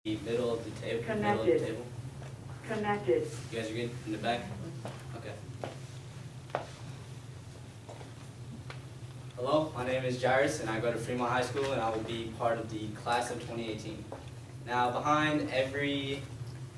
The middle of the table. Connected. Middle of the table. Connected. You guys are good in the back? Okay. Hello, my name is Jairus and I go to Fremont High School and I will be part of the class of 2018. Now behind every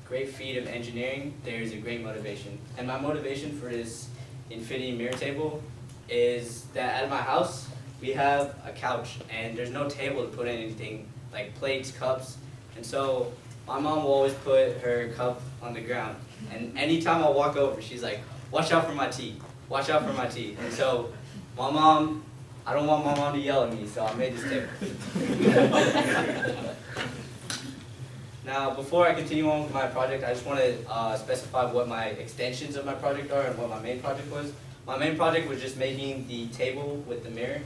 great feat of engineering, there's a great motivation. And my motivation for this infinity mirror table is that at my house, we have a couch and there's no table to put in anything like plates, cups. And so my mom will always put her cup on the ground. And anytime I walk over, she's like, watch out for my tea, watch out for my tea. And so my mom, I don't want my mom to yell at me, so I made this table. Now, before I continue on with my project, I just want to specify what my extensions of my project are and what my main project was. My main project was just making the table with the mirror,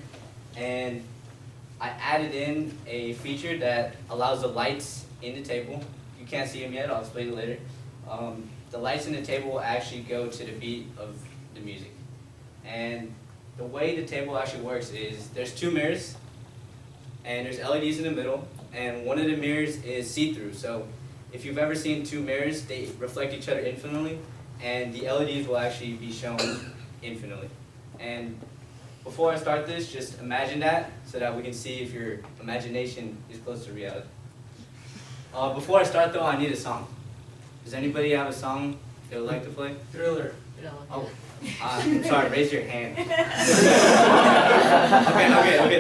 and I added in a feature that allows the lights in the table. You can't see them yet, I'll explain it later. The lights in the table will actually go to the beat of the music. And the way the table actually works is there's two mirrors, and there's LEDs in the middle, and one of the mirrors is see-through. So if you've ever seen two mirrors, they reflect each other infinitely, and the LEDs will actually be shown infinitely. And before I start this, just imagine that so that we can see if your imagination is close to reality. Before I start though, I need a song. Does anybody have a song they would like to play? Thriller. Oh, I'm sorry, raise your hand. Okay,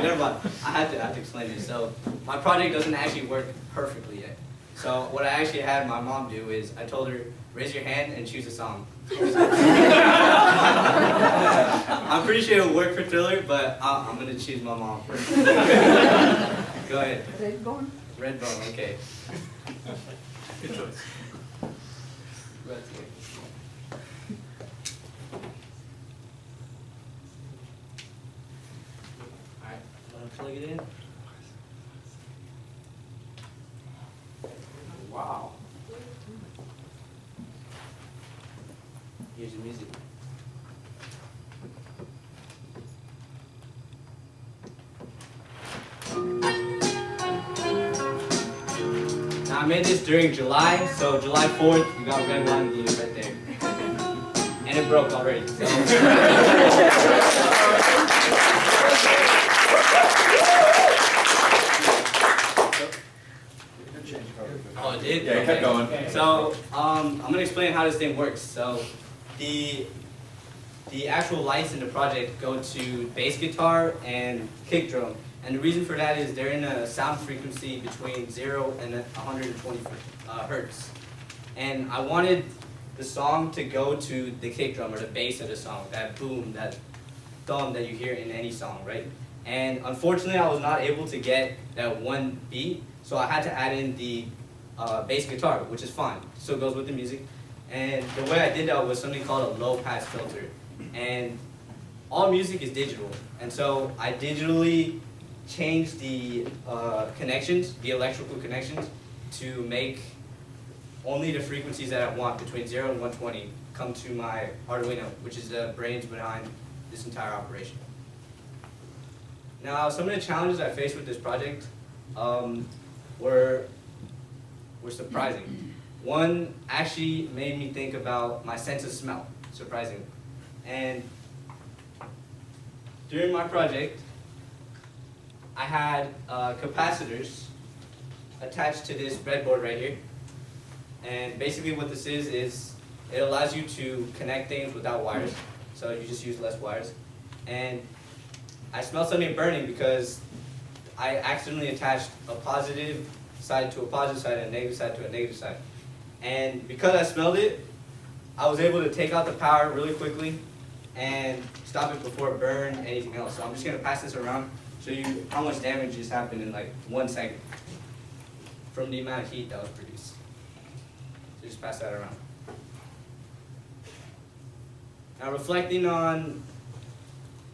never mind. I have to explain this. So my project doesn't actually work perfectly yet. So what I actually had my mom do is I told her, raise your hand and choose a song. I'm pretty sure it'll work for Thriller, but I'm going to choose my mom first. Go ahead. Redbone. Redbone, okay. Good choice. Redbone. Alright, want to plug it in? Wow. Here's the music. Now I made this during July, so July 4th, we got red wine glue right there. And it broke already. So. Oh, it did? Yeah, it kept going. So, I'm going to explain how this thing works. So, the actual lights in the project go to bass guitar and kick drum. And the reason for that is they're in a sound frequency between 0 and 120 hertz. And I wanted the song to go to the kick drum or the bass of the song, that boom, that thumb that you hear in any song, right? And unfortunately, I was not able to get that one beat, so I had to add in the bass guitar, which is fine, still goes with the music. And the way I did that was something called a low pass filter. And all music is digital, and so I digitally changed the connections, the electrical connections, to make only the frequencies that I want between 0 and 120 come to my Arduino, which is the brains behind this entire operation. Now, some of the challenges I faced with this project were surprising. One actually made me think about my sense of smell, surprisingly. And during my project, I had capacitors attached to this breadboard right here. And basically what this is it allows you to connect things without wires. So you just use less wires. And I smelled something burning because I accidentally attached a positive side to a positive side and a negative side to a negative side. And because I smelled it, I was able to take out the power really quickly and stop it before it burned anything else. So I'm just going to pass this around, show you how much damage just happened in like 1 second from the amount of heat that was produced. So just pass that around. Now reflecting on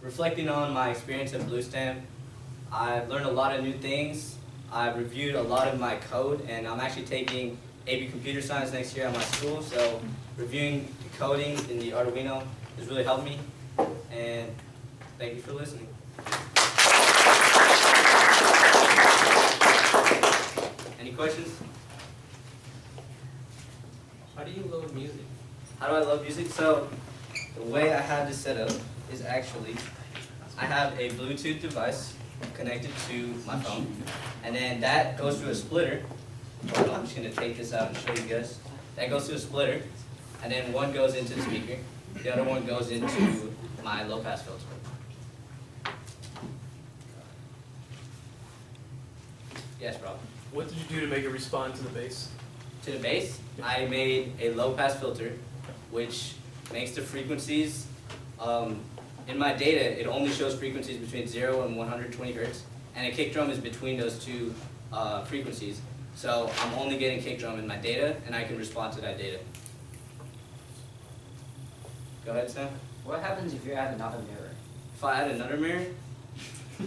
my experience at BlueStamp, I've learned a lot of new things. I've reviewed a lot of my code, and I'm actually taking AP Computer Science next year at my school, so reviewing the coding in the Arduino has really helped me, and thank you for listening. Any questions? How do you load music? How do I love music? So the way I have this set up is actually I have a Bluetooth device connected to my phone, and then that goes through a splitter. Hold on, I'm just gonna take this out and show you guys. That goes through a splitter, and then one goes into the speaker. The other one goes into my low pass filter. Yes, Rob. What did you do to make it respond to the bass? To the bass, I made a low pass filter, which makes the frequencies, in my data, it only shows frequencies between 0 and 120 hertz, and a kick drum is between those two frequencies. So I'm only getting kick drum in my data, and I can respond to that data. Go ahead, Sam. What happens if you add another mirror? If I add another mirror, Two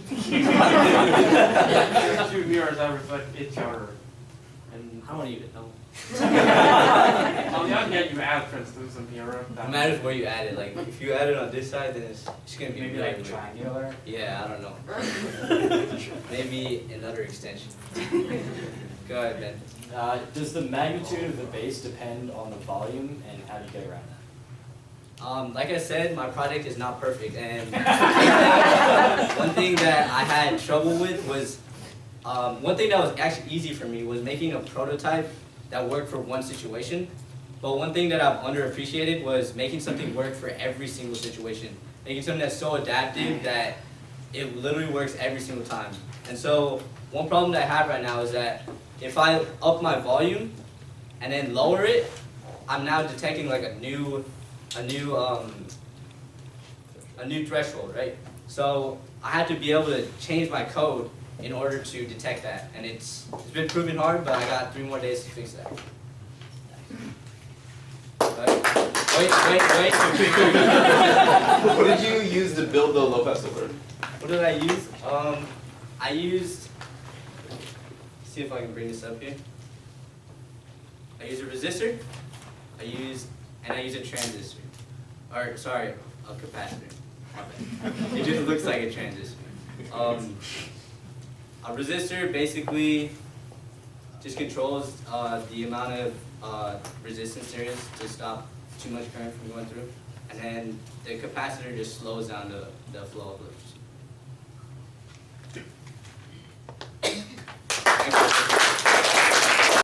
mirrors that reflect each other. And I don't even know. on the other hand, you add translucent mirror. It matters where you add it. Like, if you add it on this side, then it's gonna be Maybe really like weird. triangular? Yeah, I don't know. Maybe another extension. Go ahead, Ben. Does the magnitude of the bass depend on the volume, and how do you get around that? Like I said, my project is not perfect, and one thing that I had trouble with was, one thing that was actually easy for me was making a prototype that worked for one situation. But one thing that I've underappreciated was making something work for every single situation. Making something that's so adaptive that it literally works every single time. And so one problem that I have right now is that if I up my volume and then lower it, I'm now detecting like a new threshold, right? So I had to be able to change my code in order to detect that, and it's been proven hard, but I got 3 more days to fix that. Wait. What did you use to build the low pass filter? What did I use? I used. See if I can bring this up here. I used a resistor. I used a transistor. Or sorry, a capacitor. My bad. It just looks like a transistor. A resistor basically just controls the amount of resistance there is to stop too much current from going through, and then the capacitor just slows down the flow of electricity.